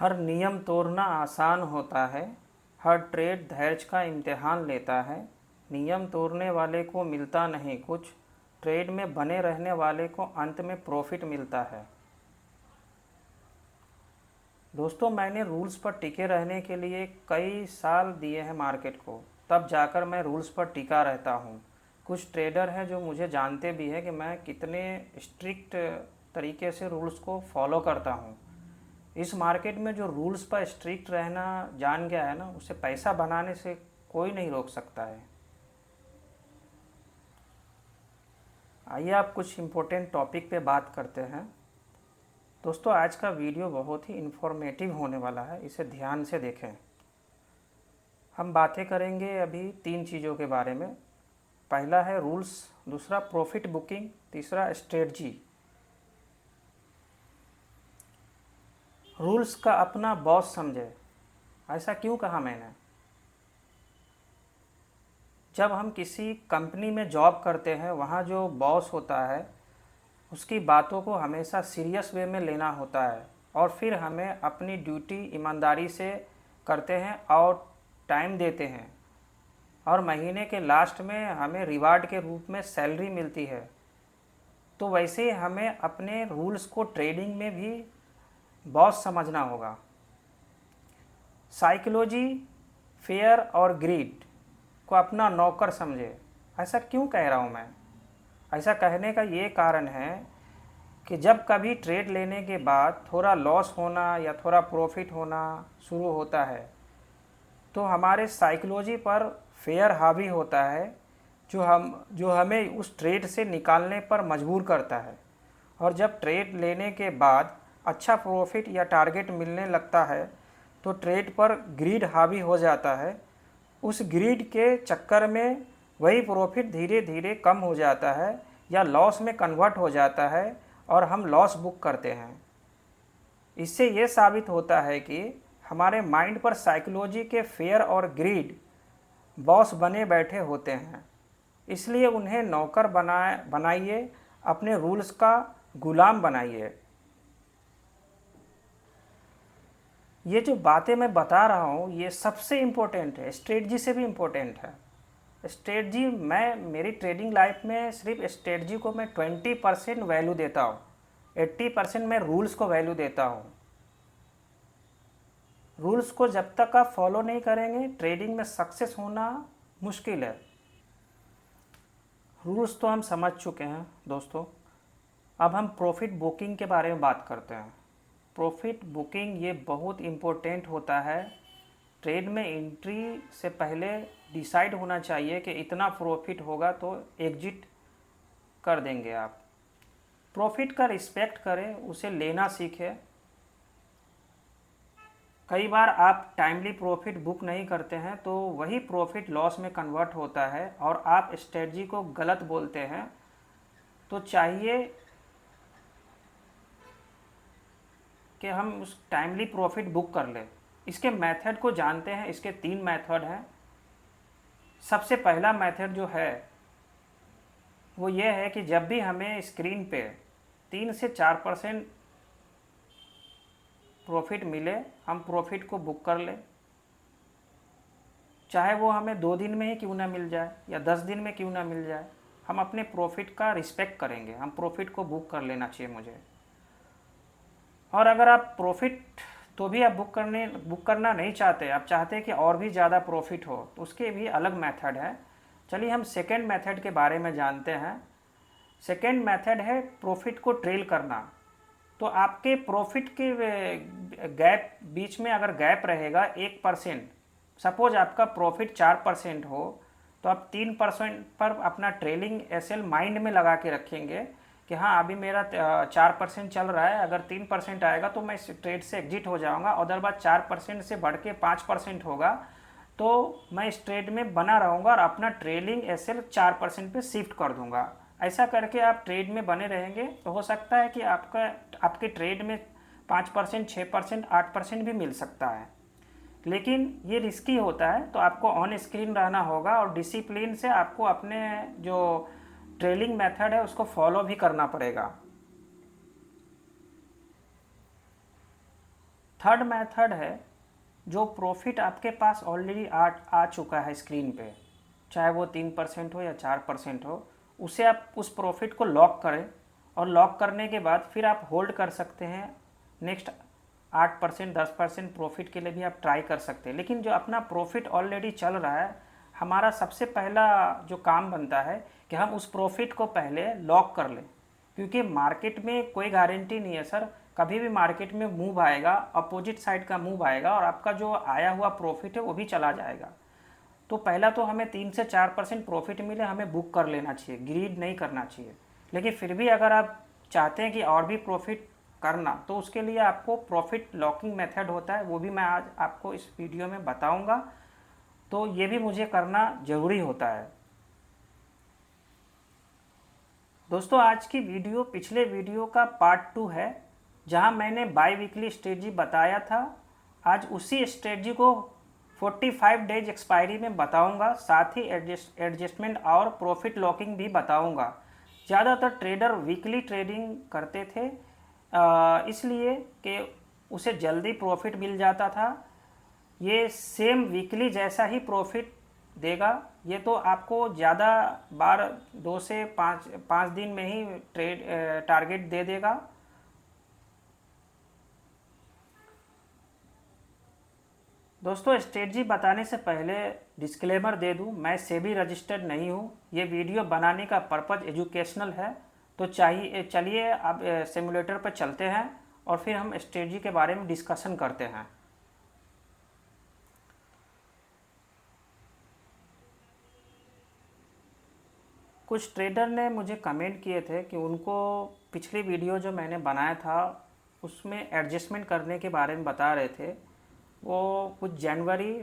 हर नियम तोड़ना आसान होता है। हर ट्रेड धैर्य का इम्तिहान लेता है। नियम तोड़ने वाले को मिलता नहीं कुछ, ट्रेड में बने रहने वाले को अंत में प्रॉफिट मिलता है। दोस्तों, मैंने रूल्स पर टिके रहने के लिए कई साल दिए हैं मार्केट को, तब जाकर मैं रूल्स पर टिका रहता हूँ। कुछ ट्रेडर हैं जो मुझे जानते भी हैं कि मैं कितने स्ट्रिक्ट तरीके से रूल्स को फॉलो करता हूँ। इस मार्केट में जो रूल्स पर स्ट्रिक्ट रहना जान गया है ना, उसे पैसा बनाने से कोई नहीं रोक सकता है। आइए आप कुछ इम्पोर्टेंट टॉपिक पे बात करते हैं। दोस्तों, आज का वीडियो बहुत ही इन्फॉर्मेटिव होने वाला है, इसे ध्यान से देखें। हम बातें करेंगे अभी 3 चीज़ों के बारे में। पहला है रूल्स, दूसरा प्रॉफिट बुकिंग, तीसरा स्ट्रेटजी। रूल्स का अपना बॉस समझे, ऐसा क्यों कहा मैंने? जब हम किसी कंपनी में जॉब करते हैं, वहाँ जो बॉस होता है उसकी बातों को हमेशा सीरियस वे में लेना होता है, और फिर हमें अपनी ड्यूटी ईमानदारी से करते हैं और टाइम देते हैं, और महीने के लास्ट में हमें रिवार्ड के रूप में सैलरी मिलती है। तो वैसे ही हमें अपने रूल्स को ट्रेडिंग में भी बॉस समझना होगा। साइकोलॉजी, फेयर और ग्रीड को अपना नौकर समझे। ऐसा क्यों कह रहा हूँ मैं? ऐसा कहने का ये कारण है कि जब कभी ट्रेड लेने के बाद थोड़ा लॉस होना या थोड़ा प्रॉफिट होना शुरू होता है, तो हमारे साइकोलॉजी पर फेयर हावी होता है, जो हमें उस ट्रेड से निकालने पर मजबूर करता है। और जब ट्रेड लेने के बाद अच्छा प्रॉफिट या टारगेट मिलने लगता है, तो ट्रेड पर ग्रीड हावी हो जाता है। उस ग्रीड के चक्कर में वही प्रॉफिट धीरे धीरे कम हो जाता है या लॉस में कन्वर्ट हो जाता है, और हम लॉस बुक करते हैं। इससे ये साबित होता है कि हमारे माइंड पर साइकोलॉजी के फेयर और ग्रीड बॉस बने बैठे होते हैं। इसलिए उन्हें नौकर बनाइए, अपने रूल्स का गुलाम बनाइए। ये जो बातें मैं बता रहा हूँ, ये सबसे इम्पोर्टेंट है, स्ट्रेटजी से भी इम्पोर्टेंट है। स्ट्रेटजी, मैं मेरी ट्रेडिंग लाइफ में सिर्फ स्ट्रेटजी को मैं 20% वैल्यू देता हूँ, 80% मैं रूल्स को वैल्यू देता हूँ। रूल्स को जब तक आप फॉलो नहीं करेंगे, ट्रेडिंग में सक्सेस होना मुश्किल है। रूल्स तो हम समझ चुके हैं दोस्तों। अब हम प्रॉफिट बुकिंग के बारे में बात करते हैं। प्रॉफिट बुकिंग ये बहुत इम्पोर्टेंट होता है। ट्रेड में एंट्री से पहले डिसाइड होना चाहिए कि इतना प्रॉफिट होगा तो एग्जिट कर देंगे आप। प्रॉफिट का रिस्पेक्ट करें, उसे लेना सीखें। कई बार आप टाइमली प्रॉफिट बुक नहीं करते हैं, तो वही प्रॉफिट लॉस में कन्वर्ट होता है और आप स्ट्रेटजी को गलत बोलते हैं। तो चाहिए कि हम उस टाइमली प्रॉफिट बुक कर लें। इसके मेथड को जानते हैं। इसके 3 मेथड हैं। सबसे पहला मेथड जो है वो ये है कि जब भी हमें स्क्रीन पे 3 से 4% प्रॉफिट मिले, हम प्रॉफिट को बुक कर लें। चाहे वो हमें 2 दिन में ही क्यों ना मिल जाए या 10 दिन में क्यों ना मिल जाए, हम अपने प्रॉफिट का रिस्पेक्ट करेंगे। हम प्रॉफिट को बुक कर लेना चाहिए मुझे। और अगर आप प्रॉफिट तो भी आप बुक करना नहीं चाहते, आप चाहते हैं कि और भी ज़्यादा प्रॉफिट हो, तो उसके भी अलग मेथड है। चलिए हम सेकेंड मेथड के बारे में जानते हैं। सेकेंड मेथड है प्रॉफिट को ट्रेल करना। तो आपके प्रॉफिट के गैप बीच में अगर गैप रहेगा 1%, सपोज आपका प्रॉफिट 4% हो, तो आप 3% पर अपना ट्रेलिंग एसएल माइंड में लगा के रखेंगे कि हाँ, अभी मेरा 4% चल रहा है, अगर 3% आएगा तो मैं इस ट्रेड से एग्जिट हो जाऊंगा। अदरवाइज 4% से बढ़ के 5% होगा तो मैं इस ट्रेड में बना रहूँगा और अपना ट्रेलिंग एसएल 4% पे शिफ्ट कर दूंगा। ऐसा करके आप ट्रेड में बने रहेंगे, तो हो सकता है कि आपके ट्रेड में 5%, 6%, 8% भी मिल सकता है। लेकिन ये रिस्की होता है, तो आपको ऑन स्क्रीन रहना होगा और डिसिप्लिन से आपको अपने जो ट्रेलिंग मेथड है उसको फॉलो भी करना पड़ेगा। थर्ड मेथड है जो प्रॉफिट आपके पास ऑलरेडी आ चुका है स्क्रीन पे, चाहे वो 3% हो या 4% हो, उसे आप उस प्रॉफिट को लॉक करें और लॉक करने के बाद फिर आप होल्ड कर सकते हैं। नेक्स्ट 8% 10% प्रॉफिट के लिए भी आप ट्राई कर सकते हैं। लेकिन जो अपना प्रॉफिट ऑलरेडी चल रहा है, हमारा सबसे पहला जो काम बनता है कि हम उस प्रॉफिट को पहले लॉक कर लें, क्योंकि मार्केट में कोई गारंटी नहीं है सर, कभी भी मार्केट में मूव आएगा, अपोजिट साइड का मूव आएगा और आपका जो आया हुआ प्रॉफिट है वो भी चला जाएगा। तो पहला तो हमें 3 से 4% प्रॉफिट मिले, हमें बुक कर लेना चाहिए, ग्रीड नहीं करना चाहिए। लेकिन फिर भी अगर आप चाहते हैं कि और भी प्रॉफिट करना, तो उसके लिए आपको प्रॉफिट लॉकिंग मेथड होता है, वो भी मैं आज आपको इस वीडियो में बताऊंगा। तो ये भी मुझे करना ज़रूरी होता है। दोस्तों, आज की वीडियो पिछले वीडियो का पार्ट 2 है, जहां मैंने बाई वीकली स्ट्रेटजी बताया था। आज उसी स्ट्रेटजी को 45 डेज एक्सपायरी में बताऊंगा, साथ ही एडजस्टमेंट और प्रॉफिट लॉकिंग भी बताऊंगा। ज़्यादातर ट्रेडर वीकली ट्रेडिंग करते थे, इसलिए कि उसे जल्दी प्रॉफिट मिल जाता था। ये सेम वीकली जैसा ही प्रॉफिट देगा। ये तो आपको ज़्यादा बार 2 से 5 दिन में ही ट्रेड टारगेट दे देगा। दोस्तों, स्ट्रेटजी बताने से पहले डिस्क्लेमर दे दूं, मैं सेबी रजिस्टर्ड नहीं हूं। ये वीडियो बनाने का पर्पज़ एजुकेशनल है। तो चलिए अब सिमुलेटर पर चलते हैं और फिर हम स्ट्रेटजी के बारे में डिस्कशन करते हैं। कुछ ट्रेडर ने मुझे कमेंट किए थे कि उनको पिछली वीडियो जो मैंने बनाया था उसमें एडजस्टमेंट करने के बारे में बता रहे थे। वो कुछ जनवरी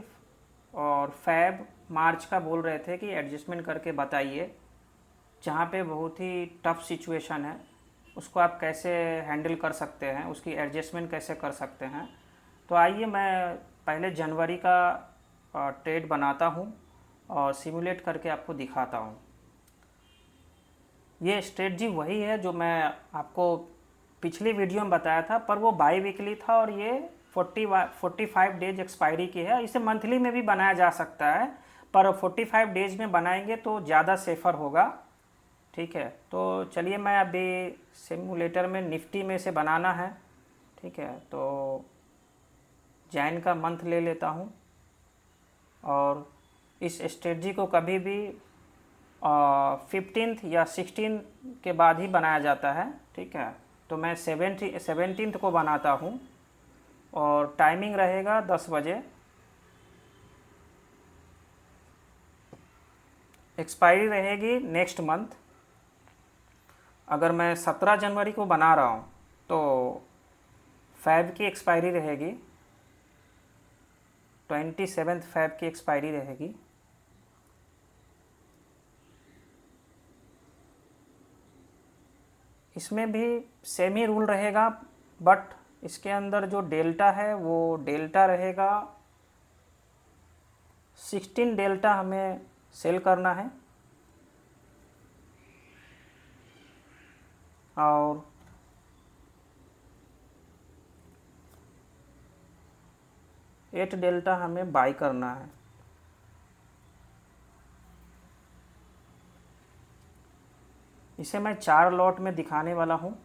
और फेब मार्च का बोल रहे थे कि एडजस्टमेंट करके बताइए, जहाँ पे बहुत ही टफ सिचुएशन है उसको आप कैसे हैंडल कर सकते हैं, उसकी एडजस्टमेंट कैसे कर सकते हैं। तो आइए मैं पहले जनवरी का ट्रेड बनाता हूँ और सिमुलेट करके आपको दिखाता हूँ। ये स्ट्रेटजी वही है जो मैं आपको पिछली वीडियो में बताया था, पर वो बाई वीकली था और ये 45 डेज एक्सपायरी की है। इसे मंथली में भी बनाया जा सकता है, पर 45 डेज में बनाएंगे तो ज़्यादा सेफ़र होगा। ठीक है, तो चलिए मैं अभी सिमुलेटर में निफ्टी में से बनाना है। ठीक है, तो जैन का मंथ ले लेता हूँ और इस स्ट्रेटजी को कभी भी 15th या 16 के बाद ही बनाया जाता है। ठीक है, तो मैं 17th को बनाता हूँ और टाइमिंग रहेगा 10 बजे। एक्सपायरी रहेगी नेक्स्ट मंथ। अगर मैं 17 जनवरी को बना रहा हूँ तो फेब की एक्सपायरी रहेगी, 27 फेब की एक्सपायरी रहेगी। इसमें भी सेम ही रूल रहेगा, बट इसके अंदर जो डेल्टा है वो डेल्टा रहेगा 16 डेल्टा हमें सेल करना है और एट डेल्टा हमें बाई करना है। इसे मैं 4 लॉट में दिखाने वाला हूँ।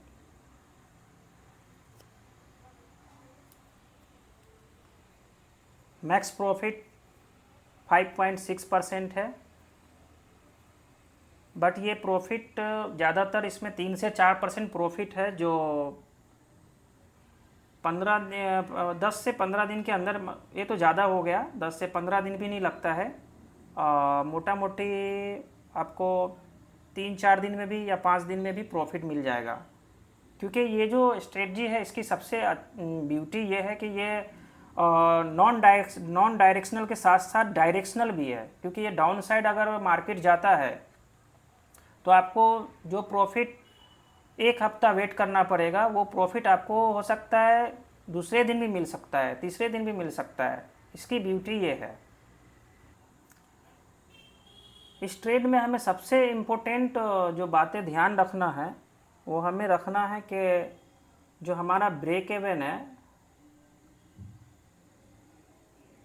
मैक्स प्रॉफिट 5.6% है, बट ये प्रॉफिट ज़्यादातर इसमें 3 से 4% प्रॉफिट है, जो 10 से 15 दिन के अंदर, ये तो ज़्यादा हो गया, 10 से 15 दिन भी नहीं लगता है। मोटा मोटी आपको 3-4 दिन में भी या 5 दिन में भी प्रॉफिट मिल जाएगा। क्योंकि ये जो स्ट्रेटजी है इसकी सबसे ब्यूटी ये है कि ये नॉन डायरेक्शनल के साथ साथ डायरेक्शनल भी है। क्योंकि ये डाउन साइड अगर मार्केट जाता है तो आपको जो प्रॉफिट एक हफ्ता वेट करना पड़ेगा, वो प्रॉफिट आपको हो सकता है दूसरे दिन भी मिल सकता है, तीसरे दिन भी मिल सकता है। इसकी ब्यूटी ये है। इस ट्रेड में हमें सबसे इम्पोर्टेंट जो बातें ध्यान रखना है वो हमें रखना है कि जो हमारा ब्रेक इवन है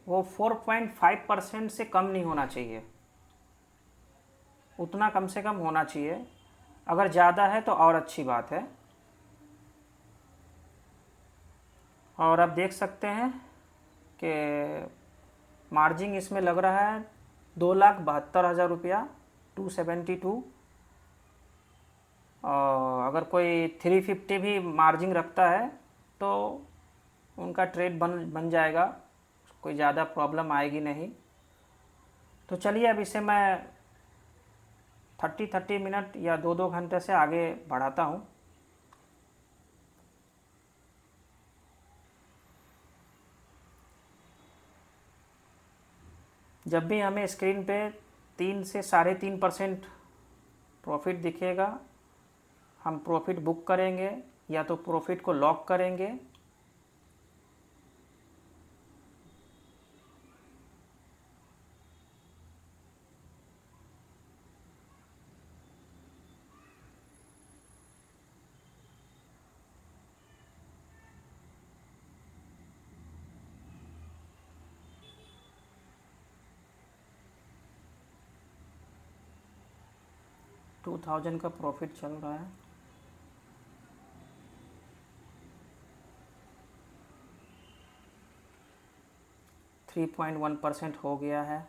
वो 4.5% से कम नहीं होना चाहिए, उतना कम से कम होना चाहिए। अगर ज़्यादा है तो और अच्छी बात है। और आप देख सकते हैं कि मार्जिन इसमें लग रहा है 2,72,000 रुपया, 272। और अगर कोई 350 भी मार्जिन रखता है तो उनका ट्रेड बन जाएगा, कोई ज़्यादा प्रॉब्लम आएगी नहीं। तो चलिए अब इसे मैं 30 मिनट या 2 घंटे से आगे बढ़ाता हूँ। जब भी हमें स्क्रीन पे 3 से 3.5% प्रॉफिट दिखेगा, हम प्रॉफिट बुक करेंगे या तो प्रॉफिट को लॉक करेंगे। $2,000 का प्रॉफिट चल रहा है। थ्री 3.1% हो गया है।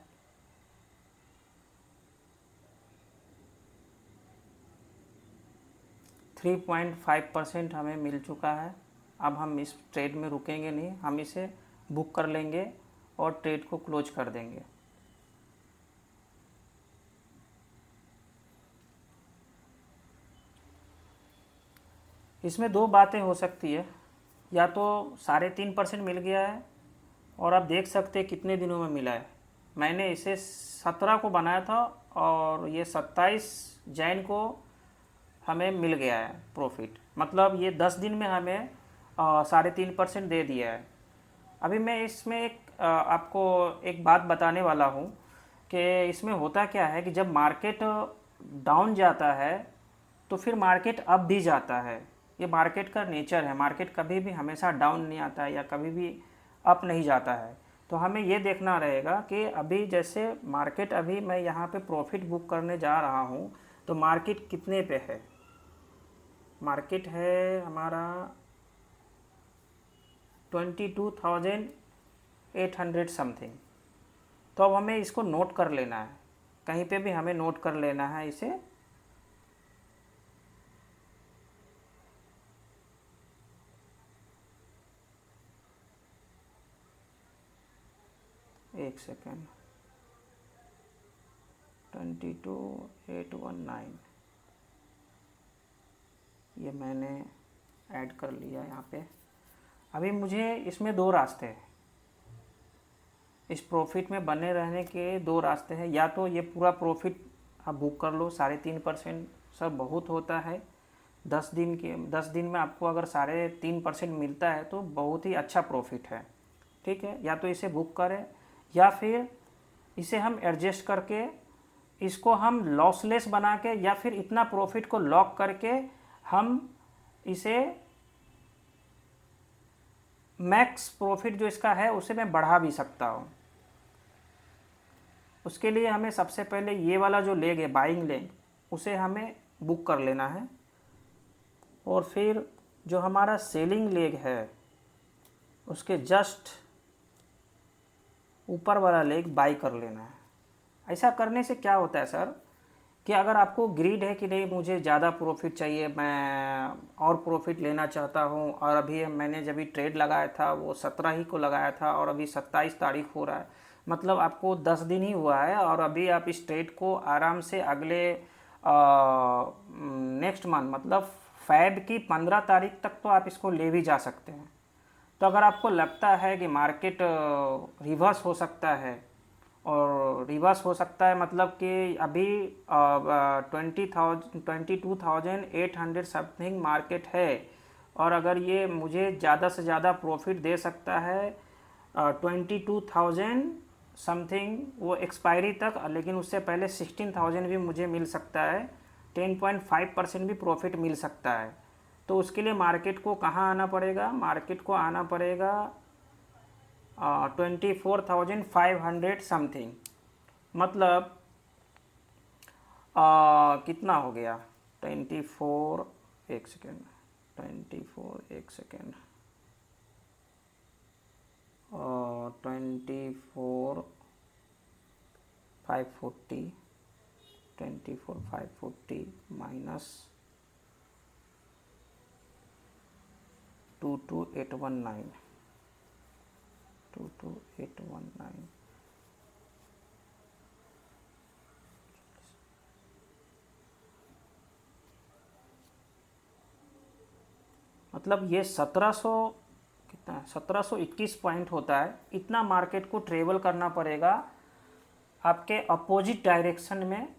$3.5% हमें मिल चुका है। अब हम इस ट्रेड में रुकेंगे नहीं, हम इसे बुक कर लेंगे और ट्रेड को क्लोज कर देंगे। इसमें दो बातें हो सकती है, या तो 3.5% मिल गया है और आप देख सकते हैं कितने दिनों में मिला है। मैंने इसे 17 को बनाया था और ये 27 जैन को हमें मिल गया है प्रॉफिट। मतलब ये 10 दिन में हमें 3.5% दे दिया है। अभी मैं इसमें आपको एक बात बताने वाला हूँ कि इसमें होता क्या है कि जब मार्केट डाउन जाता है तो फिर मार्केट अप भी जाता है। ये मार्केट का नेचर है, मार्केट कभी भी हमेशा डाउन नहीं आता है या कभी भी अप नहीं जाता है। तो हमें ये देखना रहेगा कि अभी जैसे मार्केट, अभी मैं यहाँ पे प्रॉफिट बुक करने जा रहा हूँ तो मार्केट कितने पे है। मार्केट है हमारा 22,800 समथिंग। तो अब हमें इसको नोट कर लेना है, कहीं पे भी हमें नोट कर लेना है इसे। एक सेकेंड, 22,819 ये मैंने ऐड कर लिया यहाँ पे। अभी मुझे इसमें दो रास्ते हैं, इस प्रॉफिट में बने रहने के दो रास्ते हैं। या तो ये पूरा प्रॉफिट आप बुक कर लो, 3.5% सर बहुत होता है। 10 दिन में आपको अगर 3.5% मिलता है तो बहुत ही अच्छा प्रॉफिट है, ठीक है। या तो इसे बुक करें या फिर इसे हम एडजस्ट करके इसको हम लॉसलेस बना के या फिर इतना प्रॉफिट को लॉक करके हम इसे मैक्स प्रॉफिट जो इसका है उसे मैं बढ़ा भी सकता हूँ। उसके लिए हमें सबसे पहले ये वाला जो लेग है, बाइंग लेग, उसे हमें बुक कर लेना है और फिर जो हमारा सेलिंग लेग है उसके जस्ट ऊपर वाला लेग बाई कर लेना है। ऐसा करने से क्या होता है सर कि अगर आपको ग्रीड है कि नहीं मुझे ज़्यादा प्रॉफिट चाहिए, मैं और प्रॉफिट लेना चाहता हूँ, और अभी मैंने जब भी ट्रेड लगाया था वो 17 ही को लगाया था और अभी 27 तारीख हो रहा है, मतलब आपको 10 दिन ही हुआ है और अभी आप इस ट्रेड को आराम से अगले नेक्स्ट मंथ मतलब फ़ैब की 15 तारीख तक तो आप इसको ले भी जा सकते हैं। तो अगर आपको लगता है कि मार्केट रिवर्स हो सकता है, और रिवर्स हो सकता है मतलब कि अभी 22,800 समथिंग मार्केट है और अगर ये मुझे ज़्यादा से ज़्यादा प्रॉफिट दे सकता है 22,000 समथिंग वो एक्सपायरी तक, लेकिन उससे पहले 16,000 भी मुझे मिल सकता है, 10.5% भी प्रॉफिट मिल सकता है। तो उसके लिए मार्केट को कहाँ आना पड़ेगा, मार्केट को आना पड़ेगा 24,500 समथिंग, मतलब कितना हो गया 24, एक सेकेंड, 24 एक सेकेंड, 24,540, 24,540 माइनस 22,819, 22,819, मतलब ये 1700 कितना है, 1721 पॉइंट होता है। इतना मार्केट को ट्रेवल करना पड़ेगा आपके अपोजिट डायरेक्शन में,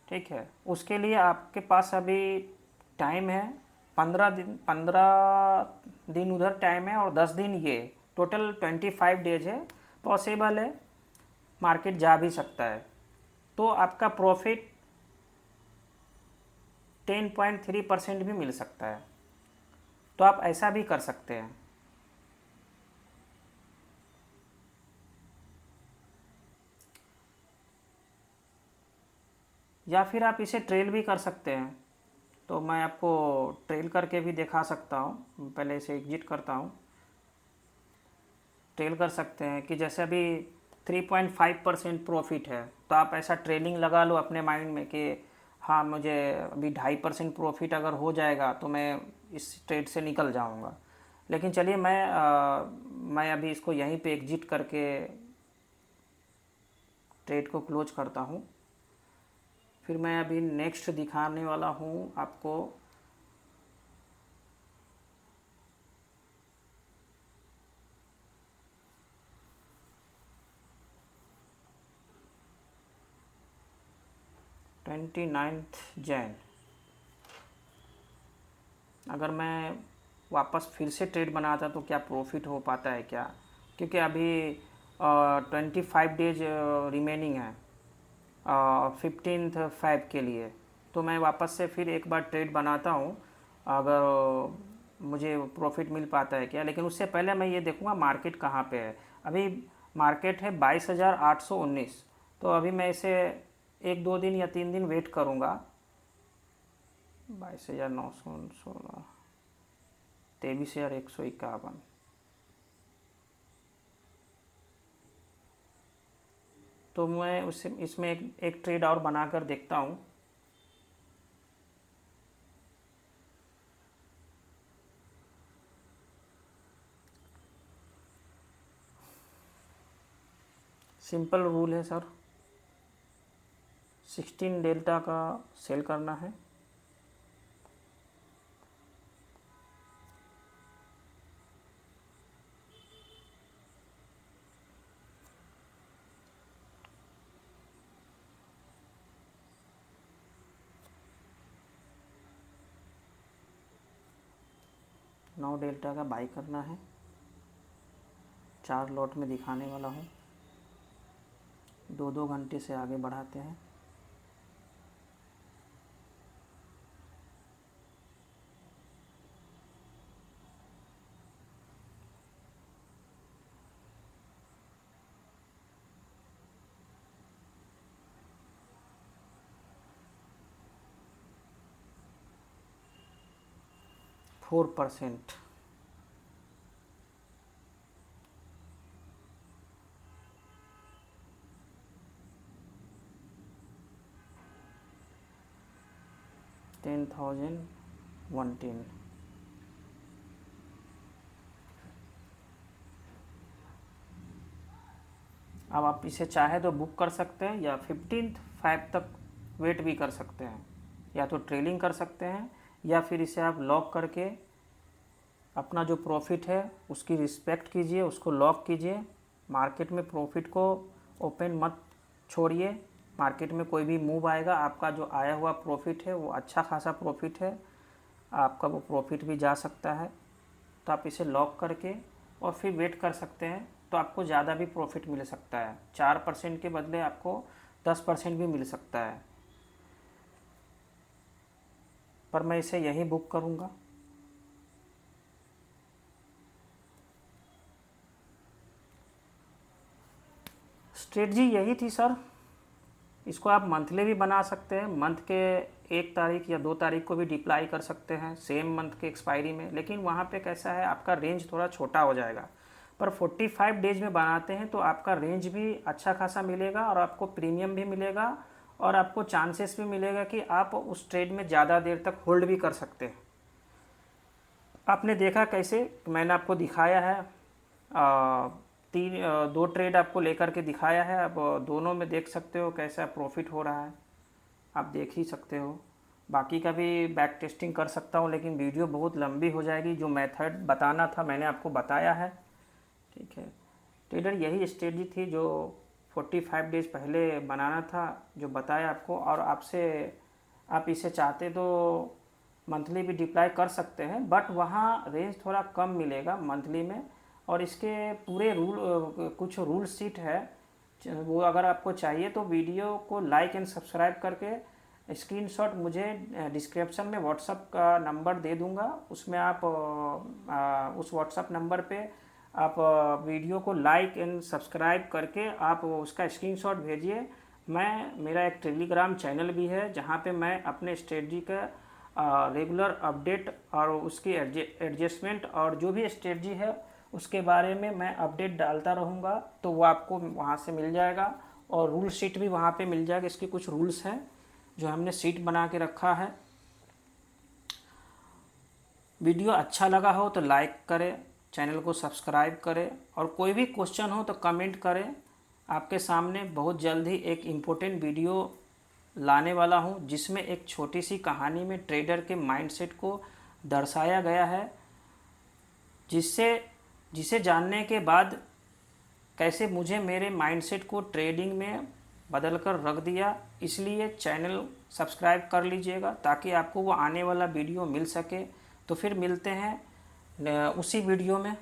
ठीक है। उसके लिए आपके पास अभी टाइम है 15 दिन, 15 दिन उधर टाइम है और 10 दिन ये, टोटल 25 डेज है। पॉसिबल है मार्केट जा भी सकता है, तो आपका प्रॉफिट 10.3% भी मिल सकता है। तो आप ऐसा भी कर सकते हैं, या फिर आप इसे ट्रेल भी कर सकते हैं। तो मैं आपको ट्रेल करके भी दिखा सकता हूँ। पहले इसे एग्जिट करता हूँ। ट्रेल कर सकते हैं कि जैसे अभी 3.5% प्रॉफिट है, तो आप ऐसा ट्रेलिंग लगा लो अपने माइंड में कि हाँ मुझे अभी 2.5% प्रॉफिट अगर हो जाएगा तो मैं इस ट्रेड से निकल जाऊंगा। लेकिन चलिए मैं अभी इसको यहीं पे एग्जिट करके ट्रेड को क्लोज करता हूँ। फिर मैं अभी नेक्स्ट दिखाने वाला हूँ आपको। June 29, अगर मैं वापस फिर से ट्रेड बनाता तो क्या प्रॉफिट हो पाता है क्या, क्योंकि अभी 25 डेज रिमेनिंग है 15th के लिए। तो मैं वापस से फिर एक बार ट्रेड बनाता हूँ, अगर मुझे प्रॉफिट मिल पाता है क्या। लेकिन उससे पहले मैं ये देखूँगा मार्केट कहाँ पे है। अभी मार्केट है 22,819, तो अभी मैं इसे 1-2 दिन या 3 दिन वेट करूँगा। 22,916, 23,151, तो मैं उससे इसमें एक ट्रेड और बनाकर देखता हूँ। सिंपल रूल है सर, 16 डेल्टा का सेल करना है। नौ डेल्टा का बाई करना है। 4 लॉट में दिखाने वाला हूँ। 2-2 घंटे से आगे बढ़ाते हैं। Four percent, $10,010। अब आप इसे चाहे तो बुक कर सकते हैं या 15th तक वेट भी कर सकते हैं, या तो ट्रेलिंग कर सकते हैं, या फिर इसे आप लॉक करके अपना जो प्रॉफिट है उसकी रिस्पेक्ट कीजिए, उसको लॉक कीजिए। मार्केट में प्रॉफिट को ओपन मत छोड़िए। मार्केट में कोई भी मूव आएगा, आपका जो आया हुआ प्रॉफिट है वो अच्छा खासा प्रॉफिट है, आपका वो प्रॉफिट भी जा सकता है। तो आप इसे लॉक करके और फिर वेट कर सकते हैं, तो आपको ज़्यादा भी प्रॉफिट मिल सकता है। 4% के बदले आपको 10% भी मिल सकता है। पर मैं इसे यहीं बुक करूँगा। स्ट्रेटजी यही थी सर। इसको आप मंथली भी बना सकते हैं, मंथ के 1 तारीख या 2 तारीख को भी डिप्लाई कर सकते हैं सेम मंथ के एक्सपायरी में। लेकिन वहाँ पे कैसा है, आपका रेंज थोड़ा छोटा हो जाएगा। पर 45 डेज में बनाते हैं तो आपका रेंज भी अच्छा खासा मिलेगा और आपको प्रीमियम भी मिलेगा और आपको चांसेस भी मिलेगा कि आप उस ट्रेड में ज़्यादा देर तक होल्ड भी कर सकते हैं। आपने देखा कैसे, मैंने आपको दिखाया है 2 ट्रेड आपको लेकर के दिखाया है। अब दोनों में देख सकते हो कैसा प्रॉफिट हो रहा है, आप देख ही सकते हो। बाकी का भी बैक टेस्टिंग कर सकता हूँ, लेकिन वीडियो बहुत लंबी हो जाएगी। जो मेथड बताना था मैंने आपको बताया है, ठीक है। ट्रेडर यही स्ट्रेटजी थी जो 45 डेज पहले बनाना था, जो बताया आपको। और आप इसे चाहते तो मंथली भी डिप्लाई कर सकते हैं, बट वहाँ रेंज थोड़ा कम मिलेगा मंथली में। और इसके पूरे कुछ रूल शीट है, वो अगर आपको चाहिए तो वीडियो को लाइक एंड सब्सक्राइब करके स्क्रीनशॉट मुझे डिस्क्रिप्शन में व्हाट्सअप का नंबर दे दूंगा। उसमें आप उस व्हाट्सअप नंबर पे आप वीडियो को लाइक एंड सब्सक्राइब करके आप उसका स्क्रीनशॉट भेजिए। मेरा एक टेलीग्राम चैनल भी है जहाँ पे मैं अपने स्ट्रेटजी का रेगुलर अपडेट और उसकी एडजस्टमेंट और जो भी स्ट्रेटजी है उसके बारे में मैं अपडेट डालता रहूँगा, तो वो आपको वहाँ से मिल जाएगा। और रूल शीट भी वहाँ पे मिल जाएगा। इसके कुछ रूल्स हैं जो हमने शीट बना के रखा है। वीडियो अच्छा लगा हो तो लाइक करें, चैनल को सब्सक्राइब करें, और कोई भी क्वेश्चन हो तो कमेंट करें। आपके सामने बहुत जल्द ही एक इम्पोर्टेंट वीडियो लाने वाला हूं, जिसमें एक छोटी सी कहानी में ट्रेडर के माइंडसेट को दर्शाया गया है, जिसे जानने के बाद कैसे मुझे मेरे माइंडसेट को ट्रेडिंग में बदल कर रख दिया। इसलिए चैनल सब्सक्राइब कर लीजिएगा ताकि आपको वो आने वाला वीडियो मिल सके। तो फिर मिलते हैं उसी वीडियो में।